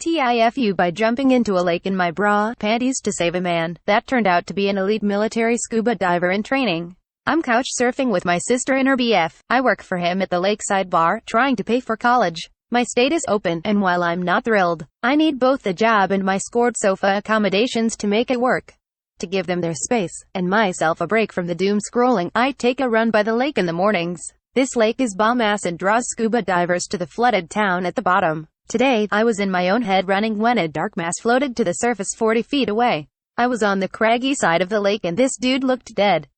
TIFU by jumping into a lake in my bra panties to save a man. That turned out to be an elite military scuba diver in training. I'm couch surfing with my sister and her BF. I work for him at the lakeside bar, trying to pay for college. My state is open, and while I'm not thrilled, I need both the job and my scored sofa accommodations to make it work. To give them their space, and myself a break from the doom scrolling, I take a run by the lake in the mornings. This lake is bomb-ass and draws scuba divers to the flooded town at the bottom. Today, I was in my own head running when a dark mass floated to the surface 40 feet away. I was on the craggy side of the lake and this dude looked dead.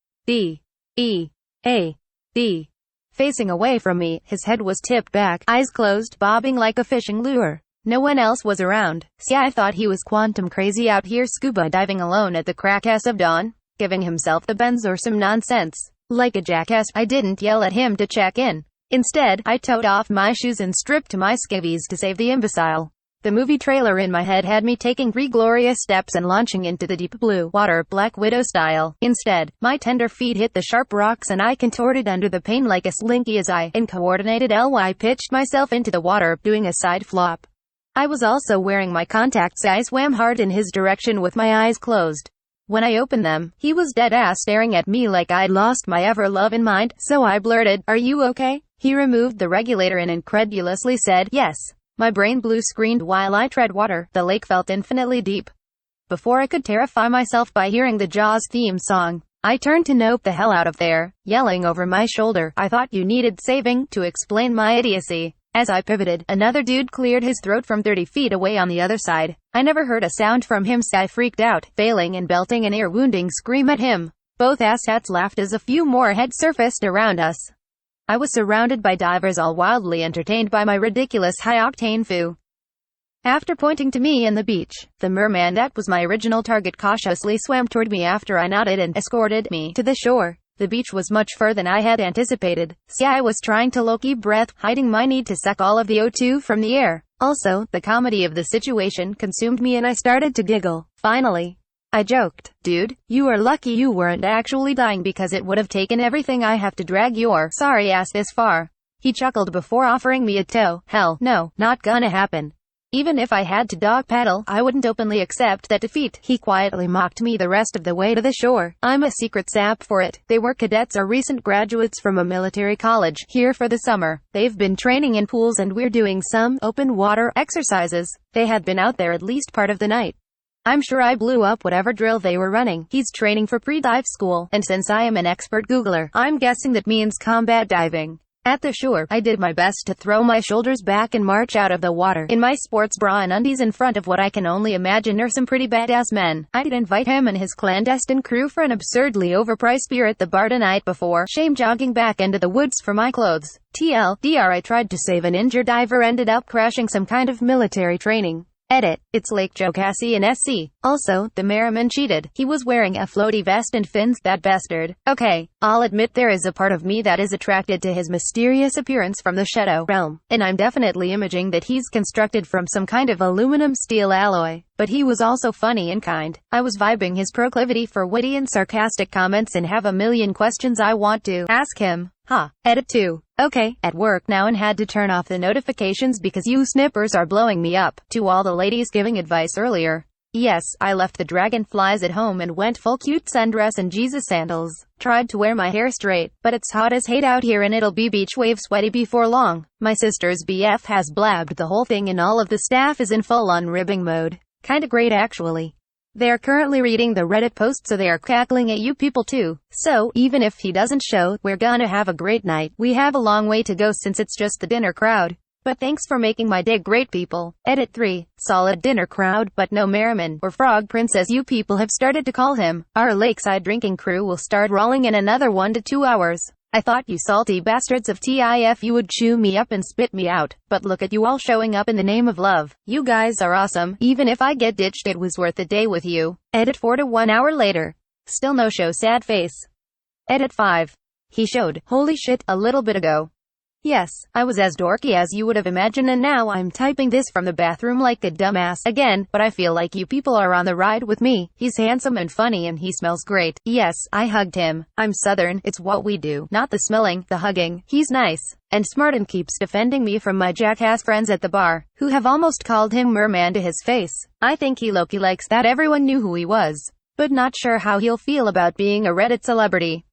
Facing away from me, his head was tipped back, eyes closed, bobbing like a fishing lure. No one else was around. See, I thought he was quantum crazy out here scuba diving alone at the crack-ass of dawn, giving himself the bends or some nonsense. Like a jackass, I didn't yell at him to check in. Instead, I took off my shoes and stripped to my skivvies to save the imbecile. The movie trailer in my head had me taking 3 glorious steps and launching into the deep blue water, Black Widow style. Instead, my tender feet hit the sharp rocks and I contorted under the pain like a slinky as I, in coordinated ly, pitched myself into the water, doing a side flop. I was also wearing my contacts. I swam hard in his direction with my eyes closed. When I opened them, he was dead-ass staring at me like I'd lost my ever-loving mind, so I blurted, "Are you okay?" He removed the regulator and incredulously said, "Yes." My brain blue screened while I tread water. The lake felt infinitely deep. Before I could terrify myself by hearing the Jaws theme song, I turned to nope the hell out of there, yelling over my shoulder, "I thought you needed saving," to explain my idiocy. As I pivoted, another dude cleared his throat from 30 feet away on the other side. I never heard a sound from him, so I freaked out, failing and belting an ear-wounding scream at him. Both asshats laughed as a few more heads surfaced around us. I was surrounded by divers, all wildly entertained by my ridiculous high-octane foo. After pointing to me and the beach, the merman that was my original target cautiously swam toward me after I nodded and escorted me to the shore. The beach was much further than I had anticipated. See, I was trying to low-key breath, hiding my need to suck all of the O2 from the air. Also, the comedy of the situation consumed me and I started to giggle. Finally, I joked, "Dude, you are lucky you weren't actually dying because it would have taken everything I have to drag your sorry ass this far." He chuckled before offering me a tow. "Hell, no, not gonna happen. Even if I had to dog paddle, I wouldn't openly accept that defeat." He quietly mocked me the rest of the way to the shore. I'm a secret sap for it. They were cadets or recent graduates from a military college, here for the summer. They've been training in pools and we're doing some open water exercises. They had been out there at least part of the night. I'm sure I blew up whatever drill they were running. He's training for pre-dive school, and since I am an expert Googler, I'm guessing that means combat diving. At the shore, I did my best to throw my shoulders back and march out of the water in my sports bra and undies in front of what I can only imagine are some pretty badass men. I'd invite him and his clandestine crew for an absurdly overpriced beer at the bar the night before. Shame jogging back into the woods for my clothes. TLDR, I tried to save an injured diver, ended up crashing some kind of military training. Edit. It's Lake Joe Cassie and SC. Also, the merriman cheated. He was wearing a floaty vest and fins, that bastard. Okay, I'll admit there is a part of me that is attracted to his mysterious appearance from the shadow realm, and I'm definitely imaging that he's constructed from some kind of aluminum steel alloy. But he was also funny and kind. I was vibing his proclivity for witty and sarcastic comments and have a million questions I want to ask him. Edit 2. Okay, at work now and had to turn off the notifications because you snippers are blowing me up. To all the ladies giving advice earlier. Yes, I left the dragonflies at home and went full cute sundress and Jesus sandals. Tried to wear my hair straight, but it's hot as hate out here and it'll be beach wave sweaty before long. My sister's BF has blabbed the whole thing and all of the staff is in full-on ribbing mode. Kinda great actually. They're currently reading the Reddit post, so they are cackling at you people too. So, even if he doesn't show, we're gonna have a great night. We have a long way to go since it's just the dinner crowd. But thanks for making my day great, people. Edit 3. Solid dinner crowd, but no merriman, or frog prince as you people have started to call him. Our lakeside drinking crew will start rolling in another 1 to 2 hours. I thought you salty bastards of TIFU would chew me up and spit me out, but look at you all showing up in the name of love. You guys are awesome. Even if I get ditched, it was worth the day with you. Edit 4 to 1 hour later. Still no show, sad face. Edit 5. He showed, holy shit, a little bit ago. Yes, I was as dorky as you would have imagined, and now I'm typing this from the bathroom like a dumbass again, but I feel like you people are on the ride with me. He's handsome and funny and he smells great. Yes, I hugged him. I'm Southern, it's what we do. Not the smelling, the hugging. He's nice and smart and keeps defending me from my jackass friends at the bar, who have almost called him merman to his face. I think he low-key likes that everyone knew who he was, but not sure how he'll feel about being a Reddit celebrity.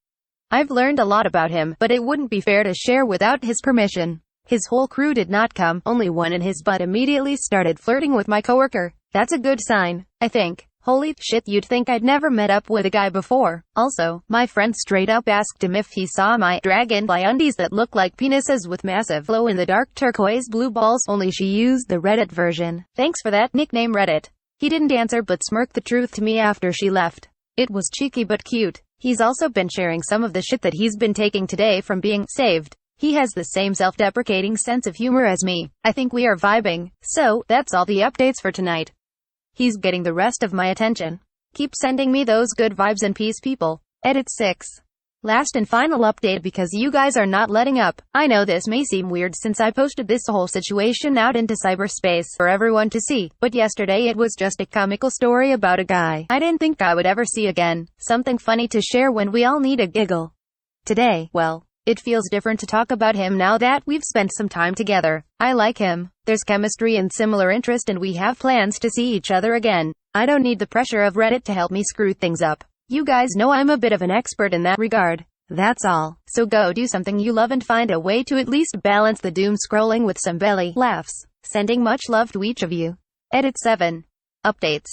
I've learned a lot about him, but it wouldn't be fair to share without his permission. His whole crew did not come, only one, and his butt immediately started flirting with my coworker. That's a good sign, I think. Holy shit, you'd think I'd never met up with a guy before. Also, my friend straight up asked him if he saw my dragonfly undies that look like penises with massive glow-in-the-dark turquoise blue balls, only she used the Reddit version. Thanks for that nickname, Reddit. He didn't answer but smirked the truth to me after she left. It was cheeky but cute. He's also been sharing some of the shit that he's been taking today from being saved. He has the same self-deprecating sense of humor as me. I think we are vibing. So, that's all the updates for tonight. He's getting the rest of my attention. Keep sending me those good vibes and peace, people. Edit 6. Last and final update, because you guys are not letting up. I know this may seem weird since I posted this whole situation out into cyberspace for everyone to see, but yesterday it was just a comical story about a guy I didn't think I would ever see again. Something funny to share when we all need a giggle. Today, well, it feels different to talk about him now that we've spent some time together. I like him. There's chemistry and similar interest, and we have plans to see each other again. I don't need the pressure of Reddit to help me screw things up. You guys know I'm a bit of an expert in that regard. That's all. So go do something you love and find a way to at least balance the doom scrolling with some belly laughs. Sending much love to each of you. Edit 7. Updates.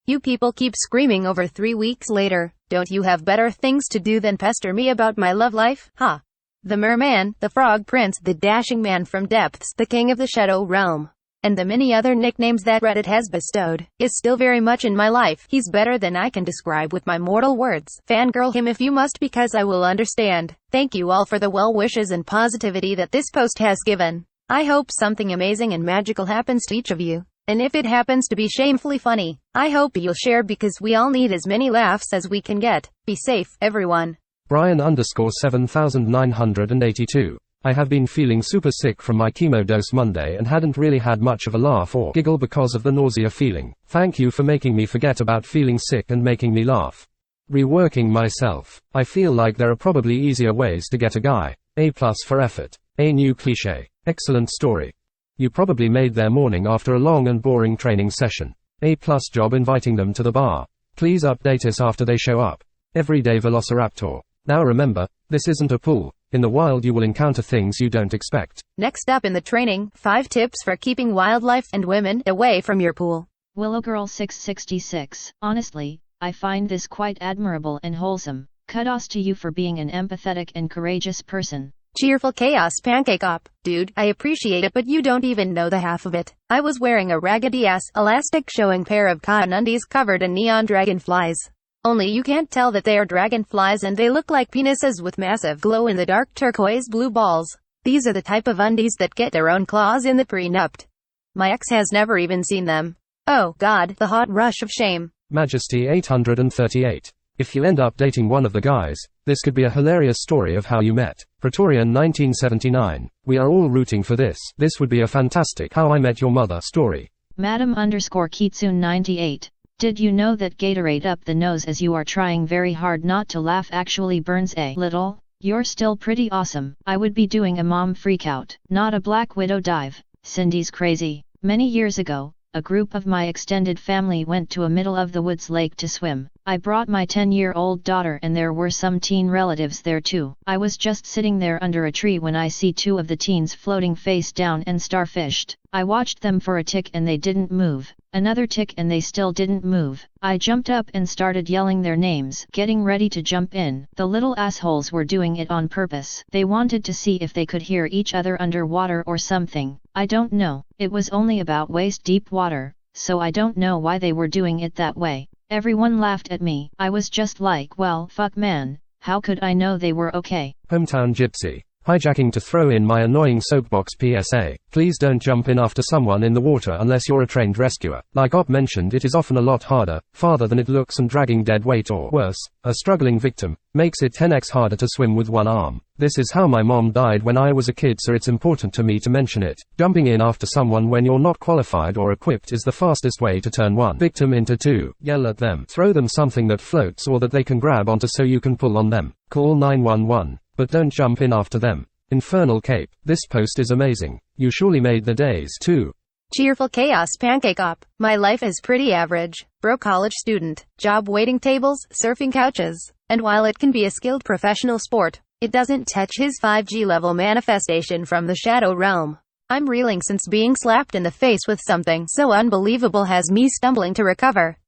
You people keep screaming over 3 weeks later. Don't you have better things to do than pester me about my love life? Ha. The merman, the frog prince, the dashing man from depths, the king of the shadow realm, and the many other nicknames that Reddit has bestowed, is still very much in my life. He's better than I can describe with my mortal words. Fangirl him if you must, because I will understand. Thank you all for the well wishes and positivity that this post has given. I hope something amazing and magical happens to each of you. And if it happens to be shamefully funny, I hope you'll share, because we all need as many laughs as we can get. Be safe, everyone. Brian_7982. I have been feeling super sick from my chemo dose Monday and hadn't really had much of a laugh or giggle because of the nausea feeling. Thank you for making me forget about feeling sick and making me laugh. Reworking myself. I feel like there are probably easier ways to get a guy. A+ for effort. A new cliche. Excellent story. You probably made their morning after a long and boring training session. A+ job inviting them to the bar. Please update us after they show up. Everyday Velociraptor. Now remember, this isn't a pool. In the wild you will encounter things you don't expect. Next up in the training, 5 tips for keeping wildlife and women away from your pool. Willow Girl 666. Honestly, I find this quite admirable and wholesome. Kudos to you for being an empathetic and courageous person. Cheerful Chaos Pancake Op. Dude, I appreciate it, but you don't even know the half of it. I was wearing a raggedy-ass, elastic-showing pair of cotton undies covered in neon dragonflies. Only you can't tell that they are dragonflies, and they look like penises with massive glow-in-the-dark turquoise blue balls. These are the type of undies that get their own claws in the prenup. My ex has never even seen them. Oh God, the hot rush of shame. Majesty 838. If you end up dating one of the guys, this could be a hilarious story of how you met. Praetorian 1979. We are all rooting for this. This would be a fantastic How I Met Your Mother story. Madam_Kitsune 98. Did you know that Gatorade up the nose as you are trying very hard not to laugh actually burns a little? You're still pretty awesome. I would be doing a mom freakout, not a Black Widow dive. Cindy's crazy. Many years ago, a group of my extended family went to a middle-of-the-woods lake to swim. I brought my 10-year-old daughter and there were some teen relatives there too. I was just sitting there under a tree when I see 2 of the teens floating face down and starfished. I watched them for a tick and they didn't move. Another tick and they still didn't move. I jumped up and started yelling their names, getting ready to jump in. The little assholes were doing it on purpose. They wanted to see if they could hear each other underwater or something. I don't know. It was only about waist deep water, so I don't know why they were doing it that way. Everyone laughed at me. I was just like, well, fuck man, how could I know they were okay? Hometown Gypsy. Hijacking to throw in my annoying soapbox PSA. Please don't jump in after someone in the water unless you're a trained rescuer. Like Op mentioned, it is often a lot harder, farther than it looks, and dragging dead weight or worse, a struggling victim, makes it 10x harder to swim with one arm. This is how my mom died when I was a kid, so it's important to me to mention it. Jumping in after someone when you're not qualified or equipped is the fastest way to turn one victim into two. Yell at them. Throw them something that floats or that they can grab onto so you can pull on them. Call 911. But don't jump in after them. Infernal Cape. This post is amazing. You surely made the days too. Cheerful chaos pancake op. My life is pretty average. Broke college student. Job waiting tables, surfing couches. And while it can be a skilled professional sport, it doesn't touch his 5G level manifestation from the shadow realm. I'm reeling since being slapped in the face with something so unbelievable has me stumbling to recover.